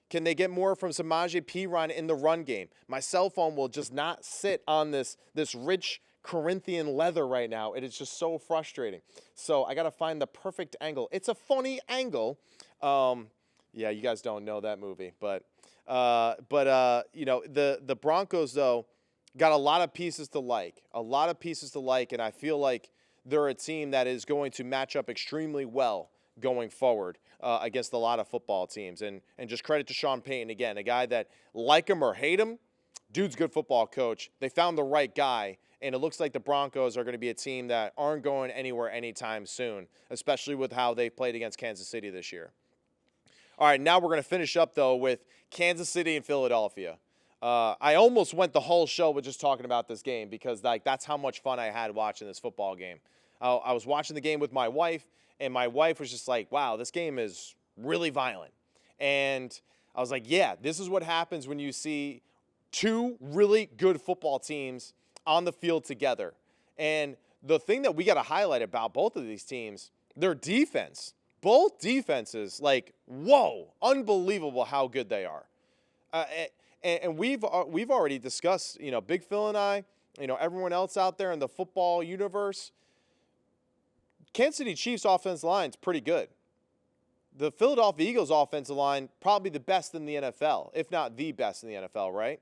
Can they get more from Samaje Perine in the run game? My cell phone will just not sit on this rich Corinthian leather right now. It is just so frustrating. So I got to find the perfect angle. It's a funny angle. Yeah, you guys don't know that movie, but the Broncos though got a lot of pieces to like, and I feel like they're a team that is going to match up extremely well going forward against a lot of football teams. And just credit to Sean Payton again, a guy that, like him or hate him, dude's a good football coach. They found the right guy. And it looks like the Broncos are going to be a team that aren't going anywhere anytime soon, especially with how they played against Kansas City this year. All right, now we're going to finish up, though, with Kansas City and Philadelphia. I almost went the whole show with just talking about this game because that's how much fun I had watching this football game. I was watching the game with my wife, and my wife was just like, wow, this game is really violent. And I was like, yeah, this is what happens when you see two really good football teams on the field together. And the thing that we got to highlight about both of these teams, their defense. Both defenses, like, whoa, unbelievable how good they are. And we've already discussed, Big Phil and I, everyone else out there in the football universe, Kansas City Chiefs offensive line is pretty good. The Philadelphia Eagles offensive line, probably the best in the NFL, if not the best in the NFL, right?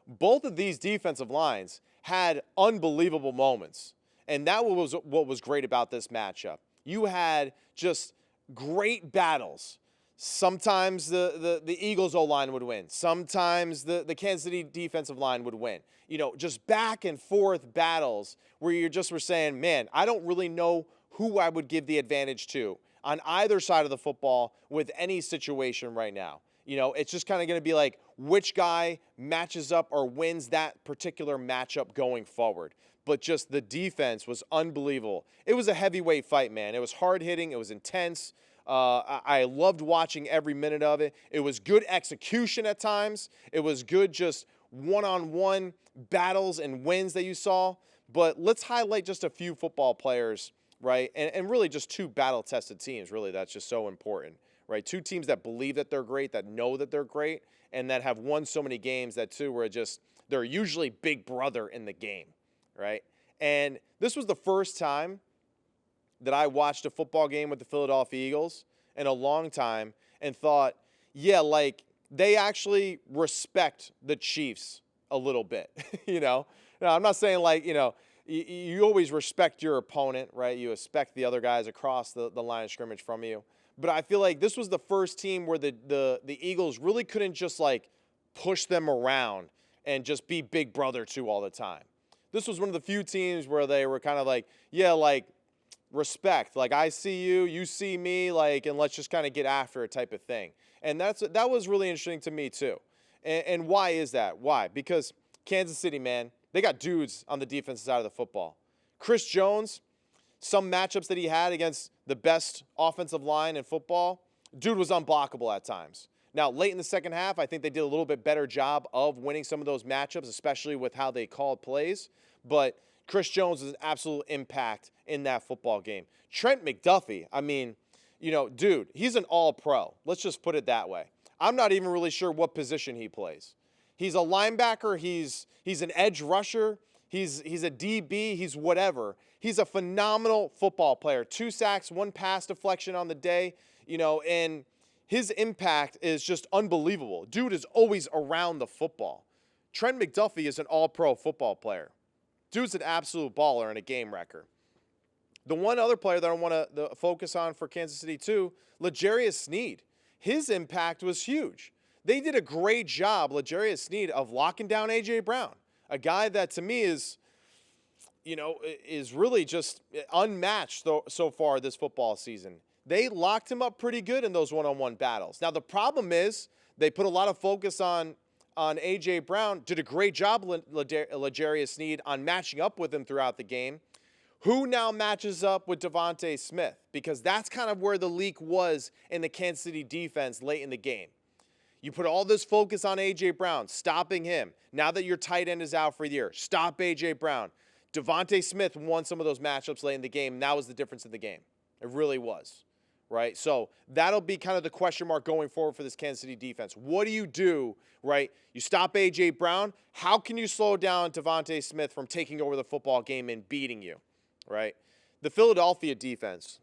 Both of these defensive lines had unbelievable moments. And that was what was great about this matchup. You had just great battles. Sometimes the Eagles O-line would win. Sometimes the Kansas City defensive line would win. Just back and forth battles where you just were saying, man, I don't really know who I would give the advantage to on either side of the football with any situation right now. It's just kind of going to be like which guy matches up or wins that particular matchup going forward. But just the defense was unbelievable. It was a heavyweight fight, man. It was hard-hitting. It was intense. I loved watching every minute of it. It was good execution at times. It was good just one-on-one battles and wins that you saw. But let's highlight just a few football players, right? And really just two battle-tested teams, really, that's just so important, right? Two teams that believe that they're great, that know that they're great, and that have won so many games that, too, where they're usually big brother in the game, right? And this was the first time that I watched a football game with the Philadelphia Eagles in a long time and thought, yeah, like they actually respect the Chiefs a little bit, Now, I'm not saying like, you always respect your opponent, right? You respect the other guys across the line of scrimmage from you. But I feel like this was the first team where the Eagles really couldn't just like push them around and just be big brother to all the time. This was one of the few teams where they were kind of like, yeah, like respect. Like I see you, you see me, like, and let's just kind of get after it type of thing. And that was really interesting to me too. And why is that? Why? Because Kansas City, man, they got dudes on the defensive side of the football. Chris Jones, some matchups that he had against the best offensive line in football, dude was unblockable at times. Now, late in the second half, I think they did a little bit better job of winning some of those matchups, especially with how they called plays. But Chris Jones is an absolute impact in that football game. Trent McDuffie, I mean, dude, he's an all-pro. Let's just put it that way. I'm not even really sure what position he plays. He's a linebacker. He's an edge rusher. He's a DB. He's whatever. He's a phenomenal football player. 2 sacks, 1 pass deflection on the day, and his impact is just unbelievable. Dude is always around the football. Trent McDuffie is an all-pro football player. Dude's an absolute baller and a game wrecker. The one other player that I want to focus on for Kansas City too, L'Jarius Sneed. His impact was huge. They did a great job, L'Jarius Sneed, of locking down A.J. Brown, a guy that to me is really just unmatched so far this football season. They locked him up pretty good in those one-on-one battles. Now, the problem is they put a lot of focus on A.J. Brown, did a great job, L'Jarius Sneed, on matching up with him throughout the game. Who now matches up with Devontae Smith? Because that's kind of where the leak was in the Kansas City defense late in the game. You put all this focus on A.J. Brown, stopping him. Now that your tight end is out for the year, stop A.J. Brown. Devontae Smith won some of those matchups late in the game, and that was the difference in the game. It really was, right? So that'll be kind of the question mark going forward for this Kansas City defense. What do you do, right? You stop A.J. Brown. How can you slow down Devontae Smith from taking over the football game and beating you, right? The Philadelphia defense,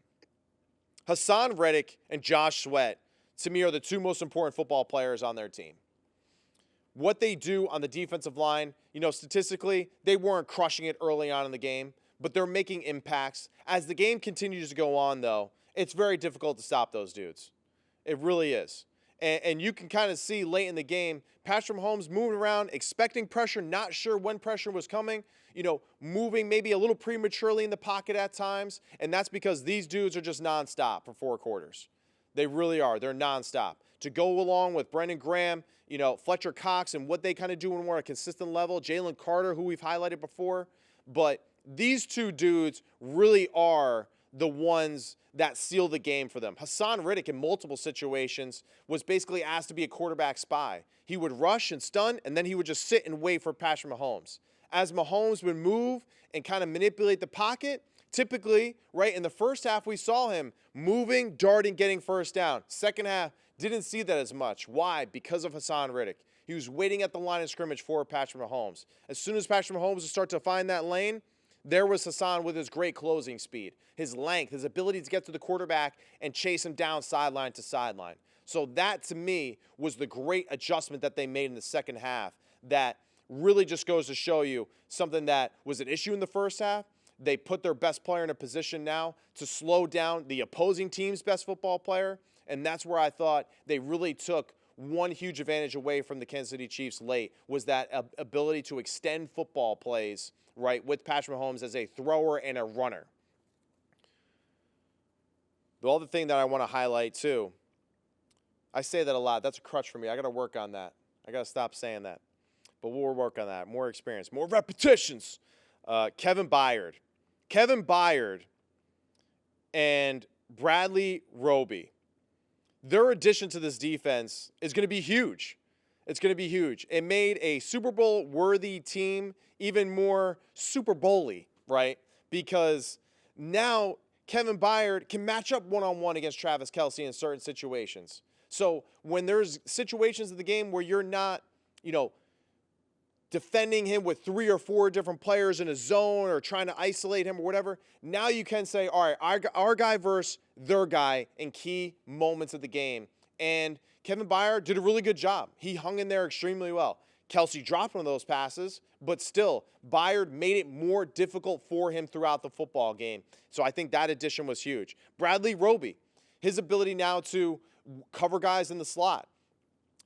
Hassan Reddick and Josh Sweat, to me, are the 2 most important football players on their team. What they do on the defensive line, statistically, they weren't crushing it early on in the game, but they're making impacts. As the game continues to go on, though, it's very difficult to stop those dudes. It really is. And you can kind of see late in the game, Patrick Mahomes moving around, expecting pressure, not sure when pressure was coming, moving maybe a little prematurely in the pocket at times, and that's because these dudes are just nonstop for 4 quarters. They really are. They're nonstop. To go along with Brendan Graham, Fletcher Cox, and what they kind of do on a consistent level, Jalen Carter, who we've highlighted before. But these 2 dudes really are the ones that seal the game for them. Hassan Reddick, in multiple situations, was basically asked to be a quarterback spy. He would rush and stun, and then he would just sit and wait for Patrick Mahomes. as Mahomes would move and kind of manipulate the pocket, typically, right, in the first half we saw him moving, darting, getting first down. Second half, didn't see that as much. Why? Because of Hassan Riddick. He was waiting at the line of scrimmage for Patrick Mahomes. As soon as Patrick Mahomes would start to find that lane, there was Hassan with his great closing speed, his length, his ability to get to the quarterback and chase him down sideline to sideline. So that, to me, was the great adjustment that they made in the second half that really just goes to show you something that was an issue in the first half. They put their best player in a position now to slow down the opposing team's best football player, and that's where I thought they really took one huge advantage away from the Kansas City Chiefs late, was that ability to extend football plays, right, with Patrick Mahomes as a thrower and a runner. The other thing that I want to highlight, too, I say that a lot. That's a crutch for me. I got to work on that. I got to stop saying that. But we'll work on that. More experience, more repetitions. Kevin Byard. Kevin Byard and Bradley Roby. Their addition to this defense is going to be huge. It's going to be huge. It made a Super Bowl-worthy team even more Super Bowl-y, right? Because now Kevin Byard can match up one-on-one against Travis Kelce in certain situations. So when there's situations in the game where you're not, defending him with 3 or 4 different players in a zone or trying to isolate him or whatever, now you can say, all right, our guy versus their guy in key moments of the game. And Kevin Byard did a really good job. He hung in there extremely well. Kelce dropped one of those passes, but still, Byard made it more difficult for him throughout the football game. So I think that addition was huge. Bradley Roby, his ability now to cover guys in the slot.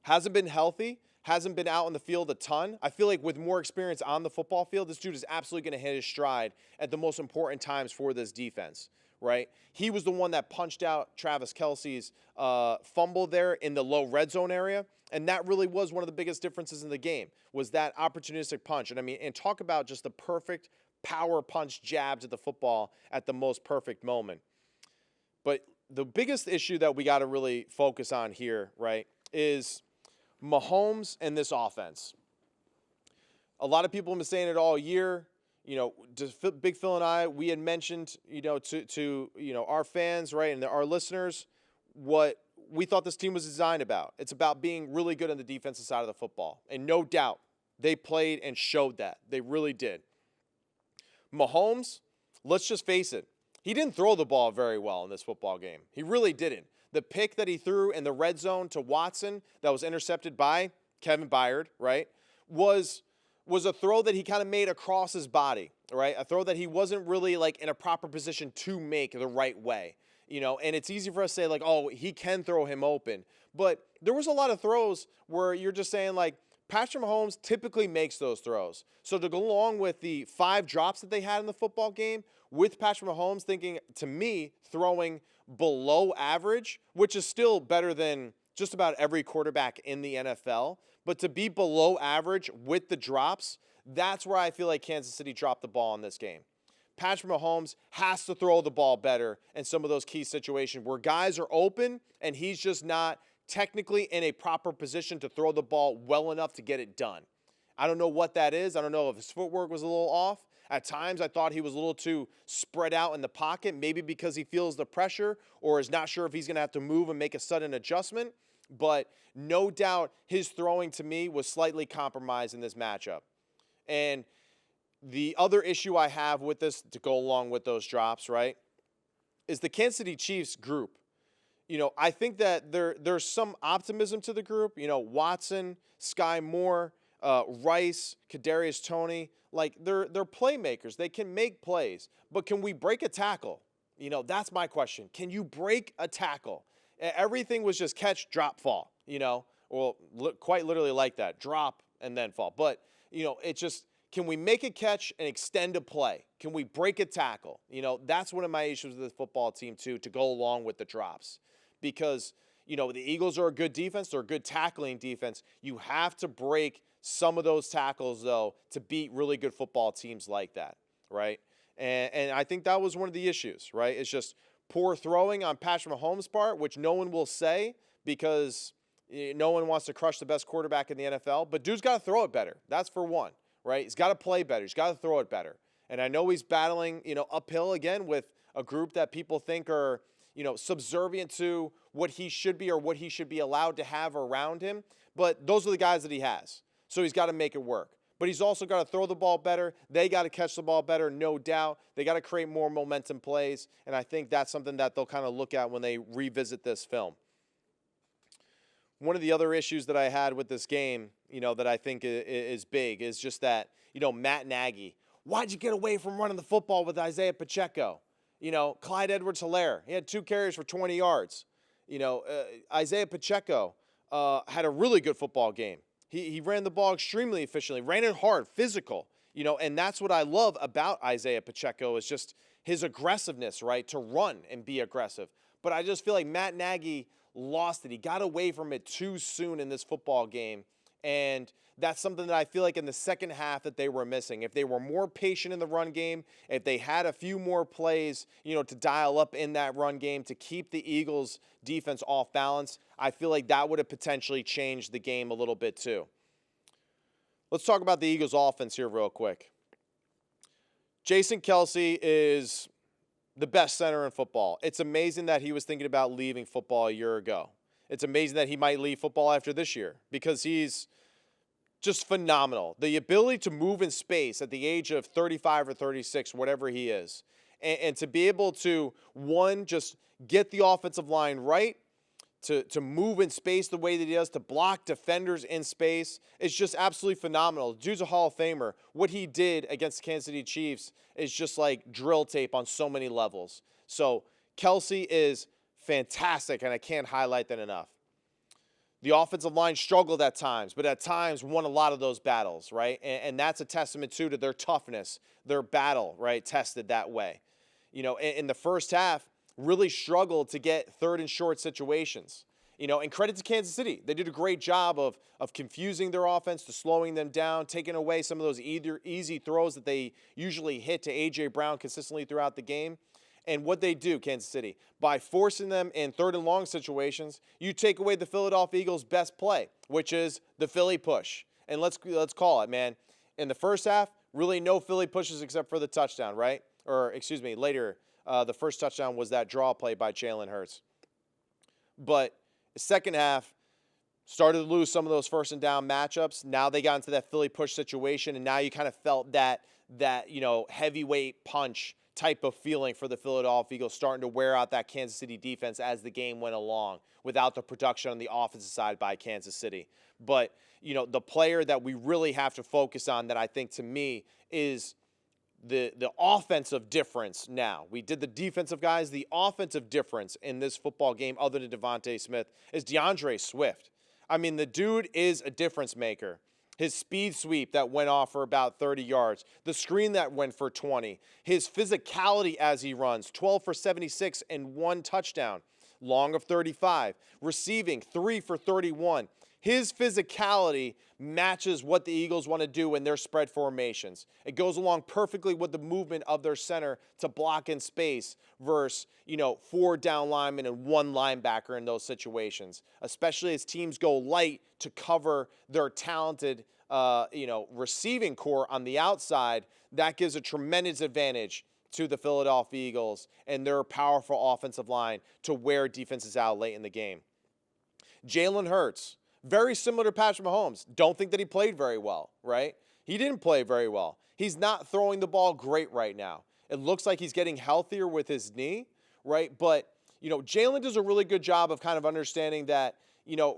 Hasn't been healthy, hasn't been out in the field a ton. I feel like with more experience on the football field, this dude is absolutely going to hit his stride at the most important times for this defense, right? He was the one that punched out Travis Kelce's fumble there in the low red zone area, and that really was one of the biggest differences in the game, was that opportunistic punch. And talk about just the perfect power punch jab to the football at the most perfect moment. But the biggest issue that we got to really focus on here, right, is Mahomes and this offense. A lot of people have been saying it all year. Big Phil and I, we had mentioned, to our fans, right, and our listeners, what we thought this team was designed about. It's about being really good on the defensive side of the football. And no doubt, they played and showed that. They really did. Mahomes, let's just face it, he didn't throw the ball very well in this football game. He really didn't. The pick that he threw in the red zone to Watson that was intercepted by Kevin Byard, right, was a throw that he kind of made across his body, right? A throw that he wasn't really in a proper position to make the right way, and it's easy for us to say oh, he can throw him open. But there was a lot of throws where you're just saying Patrick Mahomes typically makes those throws. So to go along with the 5 drops that they had in the football game, with Patrick Mahomes to me, throwing below average, which is still better than just about every quarterback in the NFL, but to be below average with the drops, that's where I feel like Kansas City dropped the ball in this game. Patrick Mahomes has to throw the ball better in some of those key situations where guys are open and he's just not technically in a proper position to throw the ball well enough to get it done. I don't know what that is. I don't know if his footwork was a little off. At times, I thought he was a little too spread out in the pocket, maybe because he feels the pressure or is not sure if he's going to have to move and make a sudden adjustment. But no doubt his throwing to me was slightly compromised in this matchup. And the other issue I have with this, to go along with those drops, right, is the Kansas City Chiefs group. I think that there's some optimism to the group. Watson, Sky Moore, Rice, Kadarius Toney, they're playmakers. They can make plays. But can we break a tackle? That's my question. Can you break a tackle? Everything was just catch, drop, fall, Well, quite literally like that. Drop and then fall. But, it's just, can we make a catch and extend a play? Can we break a tackle? That's one of my issues with the football team, too, to go along with the drops. Because, the Eagles are a good defense. They're a good tackling defense. You have to break some of those tackles, though, to beat really good football teams like that, right? And I think that was one of the issues, right? It's just poor throwing on Patrick Mahomes' part, which no one will say because no one wants to crush the best quarterback in the NFL. But dude's got to throw it better. That's for one, right? He's got to play better. He's got to throw it better. And I know he's battling, uphill again with a group that people think are, subservient to what he should be or what he should be allowed to have around him. But those are the guys that he has. So he's got to make it work. But he's also got to throw the ball better. They got to catch the ball better, no doubt. They got to create more momentum plays. And I think that's something that they'll kind of look at when they revisit this film. One of the other issues that I had with this game, that I think is big is just that, Matt Nagy, why'd you get away from running the football with Isaiah Pacheco? Clyde Edwards-Helaire, he had 2 carries for 20 yards. Isaiah Pacheco had a really good football game. He ran the ball extremely efficiently, ran it hard, physical, and that's what I love about Isaiah Pacheco is just his aggressiveness, right, to run and be aggressive. But I just feel like Matt Nagy lost it. He got away from it too soon in this football game, and that's something that I feel like in the second half that they were missing. If they were more patient in the run game, if they had a few more plays, to dial up in that run game to keep the Eagles' defense off balance, I feel like that would have potentially changed the game a little bit too. Let's talk about the Eagles' offense here real quick. Jason Kelce is the best center in football. It's amazing that he was thinking about leaving football a year ago. It's amazing that he might leave football after this year because he's just phenomenal. The ability to move in space at the age of 35 or 36, whatever he is, and to be able to, one, just get the offensive line right, to move in space the way that he does, to block defenders in space, is just absolutely phenomenal. The dude's a Hall of Famer. What he did against the Kansas City Chiefs is just like drill tape on so many levels. So Kelce is fantastic, and I can't highlight that enough. The offensive line struggled at times, but at times won a lot of those battles, right? And that's a testament, too, to their toughness, their battle, right, tested that way. In the first half, really struggled to get third and short situations. And credit to Kansas City. They did a great job of confusing their offense, to slowing them down, taking away some of those easy throws that they usually hit to A.J. Brown consistently throughout the game. And what they do, Kansas City, by forcing them in third and long situations, you take away the Philadelphia Eagles' best play, which is the Philly push. And let's call it, man. In the first half, really no Philly pushes except for the touchdown, right? Or, excuse me, later, the first touchdown was that draw play by Jalen Hurts. But the second half started to lose some of those first and down matchups. Now they got into that Philly push situation, and now you kind of felt that heavyweight punch type of feeling for the Philadelphia Eagles starting to wear out that Kansas City defense as the game went along without the production on the offensive side by Kansas City. But, the player that we really have to focus on that I think to me is the offensive difference now. We did the defensive guys. The offensive difference in this football game, other than Devontae Smith, is DeAndre Swift. I mean, the dude is a difference maker. His speed sweep that went off for about 30 yards, the screen that went for 20, his physicality as he runs, 12 for 76 and 1 touchdown, long of 35, receiving 3 for 31. His physicality matches what the Eagles want to do in their spread formations. It goes along perfectly with the movement of their center to block in space versus, 4 down linemen and 1 linebacker in those situations, especially as teams go light to cover their talented, receiving core on the outside. That gives a tremendous advantage to the Philadelphia Eagles and their powerful offensive line to wear defenses out late in the game. Jalen Hurts, very similar to Patrick Mahomes. Don't think that he played very well, right? He didn't play very well. He's not throwing the ball great right now. It looks like he's getting healthier with his knee, right? But, Jalen does a really good job of kind of understanding that,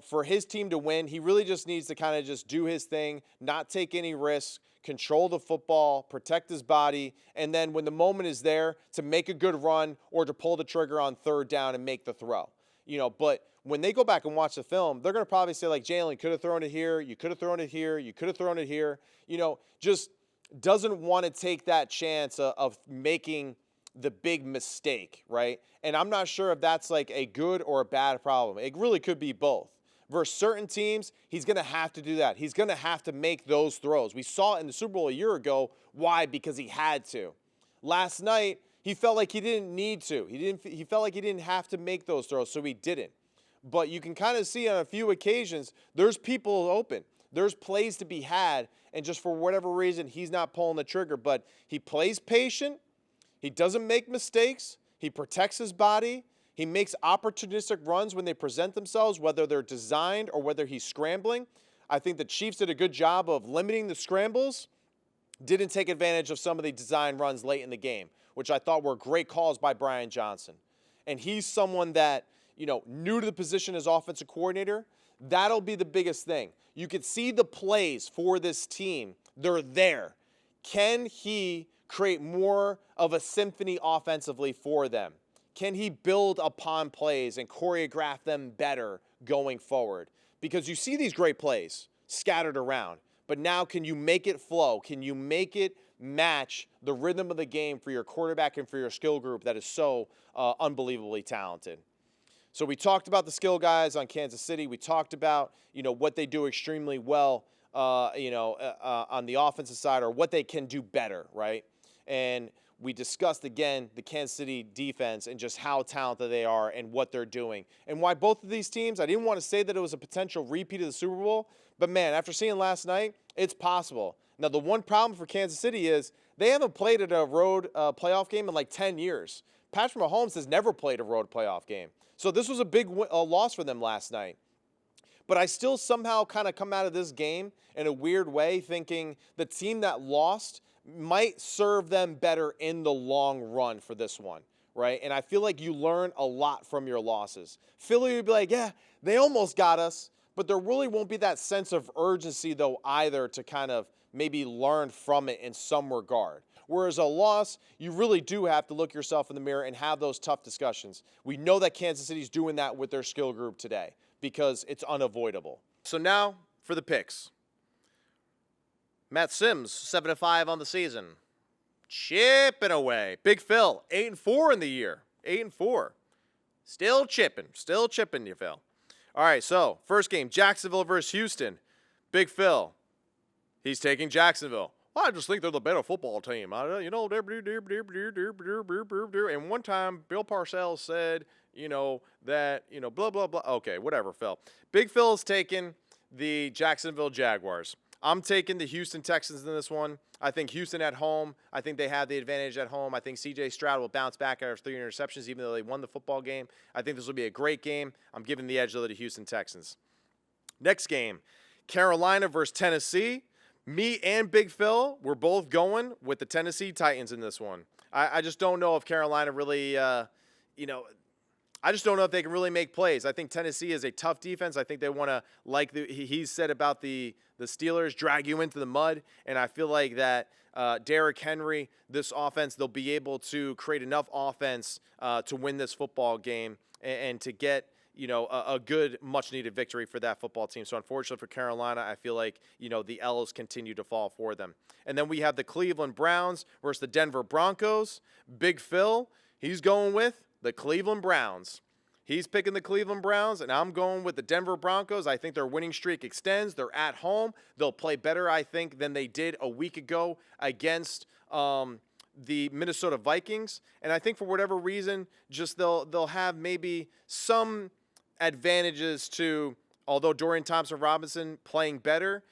for his team to win, he really just needs to kind of just do his thing, not take any risks, control the football, protect his body, and then when the moment is there, to make a good run or to pull the trigger on third down and make the throw. But when they go back and watch the film, they're going to probably say, like, Jalen could have thrown it here, you could have thrown it here, you could have thrown it here. Just doesn't want to take that chance of making the big mistake, right? And I'm not sure if that's like a good or a bad problem. It really could be both. Versus certain teams, he's going to have to do that. He's going to have to make those throws. We saw it in the Super Bowl a year ago. Why? Because he had to. Last night, he felt like he didn't need to. He felt like he didn't have to make those throws, so he didn't. But you can kind of see on a few occasions, there's people open. There's plays to be had, and just for whatever reason, he's not pulling the trigger. But he plays patient. He doesn't make mistakes. He protects his body. He makes opportunistic runs when they present themselves, whether they're designed or whether he's scrambling. I think the Chiefs did a good job of limiting the scrambles, didn't take advantage of some of the design runs late in the game, which I thought were great calls by Brian Johnson. And he's someone that, new to the position as offensive coordinator. That'll be the biggest thing. You could see the plays for this team. They're there. Can he create more of a symphony offensively for them? Can he build upon plays and choreograph them better going forward? Because you see these great plays scattered around, but now can you make it flow? Can you make it match the rhythm of the game for your quarterback and for your skill group that is so unbelievably talented? So we talked about the skill guys on Kansas City. We talked about, what they do extremely well, on the offensive side, or what they can do better, right? And we discussed, again, the Kansas City defense and just how talented they are and what they're doing. And why both of these teams, I didn't want to say that it was a potential repeat of the Super Bowl, but, man, after seeing last night, it's possible. Now, the one problem for Kansas City is they haven't played at a road playoff game in like 10 years. Patrick Mahomes has never played a road playoff game. So this was a big loss for them last night. But I still somehow kind of come out of this game in a weird way thinking the team that lost might serve them better in the long run for this one, right? And I feel like you learn a lot from your losses. Philly would be like, yeah, they almost got us, but there really won't be that sense of urgency, though, either to kind of maybe learn from it in some regard. Whereas a loss, you really do have to look yourself in the mirror and have those tough discussions. We know that Kansas City's doing that with their skill group today because it's unavoidable. So now for the picks. Matt Sims, 7-5 on the season. Chipping away. Big Phil, 8-4 in the year. 8-4. Still chipping, you Phil. All right, so first game, Jacksonville versus Houston. Big Phil, he's taking Jacksonville. Well, I just think they're the better football team. And one time, Bill Parcells said, that, blah, blah, blah. Okay, whatever, Phil. Big Phil's taking the Jacksonville Jaguars. I'm taking the Houston Texans in this one. I think Houston at home. I think they have the advantage at home. I think C.J. Stroud will bounce back after 3 interceptions, even though they won the football game. I think this will be a great game. I'm giving the edge to the Houston Texans. Next game, Carolina versus Tennessee. Me and Big Phil, we're both going with the Tennessee Titans in this one. I just don't know if Carolina really, I just don't know if they can really make plays. I think Tennessee is a tough defense. I think they want to, like he said about the Steelers, drag you into the mud. And I feel like that Derrick Henry, this offense, they'll be able to create enough offense to win this football game and to get, a good, much-needed victory for that football team. So, unfortunately for Carolina, I feel like, the L's continue to fall for them. And then we have the Cleveland Browns versus the Denver Broncos. Big Phil, he's going with the Cleveland Browns. He's picking the Cleveland Browns, and I'm going with the Denver Broncos. I think their winning streak extends. They're at home. They'll play better, I think, than they did a week ago against the Minnesota Vikings. And I think for whatever reason, just they'll have maybe some advantages to, although Dorian Thompson-Robinson playing better,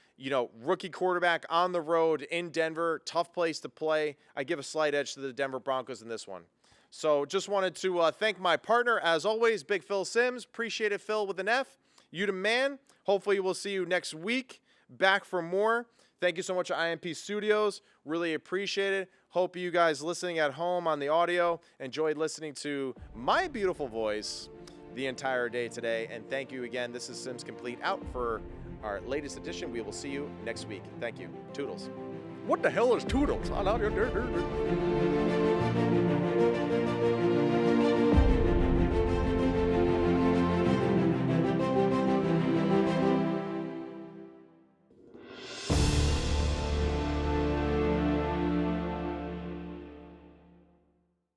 rookie quarterback on the road in Denver, tough place to play. I give a slight edge to the Denver Broncos in this one. So just wanted to thank my partner, as always, Big Phil Sims. Appreciate it, Phil, with an F. You the man. Hopefully we'll see you next week. Back for more. Thank you so much, IMP Studios. Really appreciate it. Hope you guys listening at home on the audio enjoyed listening to my beautiful voice the entire day today. And thank you again. This is Sims Complete out for our latest edition. We will see you next week. Thank you. Toodles. What the hell is Toodles?